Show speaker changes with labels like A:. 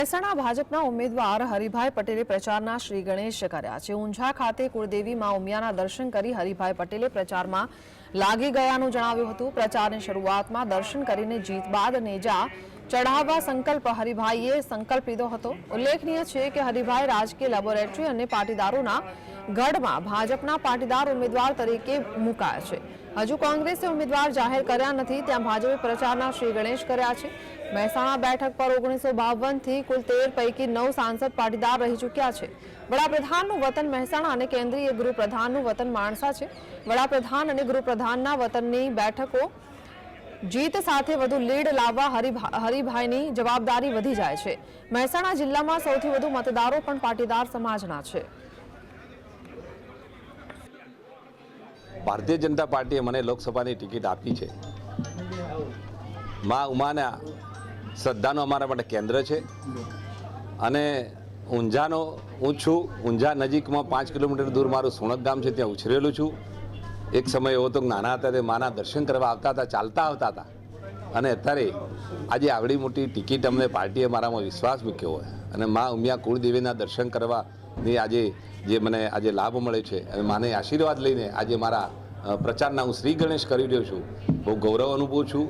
A: મહેસાણા ભાજપના ઉમેદવાર હરિભાઈ પટેલે પ્રચારના શ્રી ગણેશ કર્યા છે। ઊંઝા ખાતે કુળદેવી માં ઉમિયાના દર્શન કરી હરિભાઈ પટેલે પ્રચારમાં લાગી ગયાનું જણાવ્યું હતું। પ્રચારની શરૂઆતમાં દર્શન કરીને જીત બાદ નેજા ચઢાવવા સંકલ્પ હરિભાઈએ સંકલ્પ લીધો હતો। ઉલ્લેખનીય છે કે હરિભાઈ રાજકીય લેબોરેટરી અને પાટીદારોના ગઢમાં ભાજપના પાટીદાર ઉમેદવાર તરીકે મુકાયા છે। હજુ કોંગ્રેસે ઉમેદવાર જાહેર કર્યા નથી, ત્યાં ભાજપે પ્રચારના શ્રી ગણેશ કર્યા છે। મહેસાણા બેઠક પર 1952 થી કુલ 13 પૈકી 9 સાંસદ પાટીદાર રહી ચૂક્યા છે। વડાપ્રધાનનું વતન મહેસાણા અને કેન્દ્રીય ગૃહપ્રધાનનું વતન માણસા છે। વડાપ્રધાન અને ગૃહપ્રધાનના વતનની બેઠકો જીત સાથે વધુ લીડ લાવવા હરિભાઈની જવાબદારી વધી જાય છે। મહેસાણા જિલ્લામાં સૌથી વધુ મતદારો પણ પાટીદાર સમાજના છે।
B: ભારતીય જનતા પાર્ટીએ મને લોકસભાની ટિકિટ આપી છે। માં ઉમાના શ્રદ્ધાનો અમારા માટે કેન્દ્ર છે અને ઊંઝાનો હું છું। ઊંઝા નજીકમાં 5 કિલોમીટર દૂર મારું સુણક ગામ છે, ત્યાં ઉછરેલું છું। એક સમય એવો તો નાના હતા તે માના દર્શન કરવા આવતા હતા, ચાલતા આવતા હતા અને અત્યારે આજે આવડી મોટી ટિકિટ અમને પાર્ટીએ મારામાં વિશ્વાસ મૂક્યો હોય અને મા ઉમિયા કુળદેવીના દર્શન કરવાની આજે જે મને આજે લાભ મળે છે અને માને આશીર્વાદ લઈને આજે મારા પ્રચારના હું શ્રી ગણેશ કરી રહ્યો છું। બહુ ગૌરવ અનુભવું છું।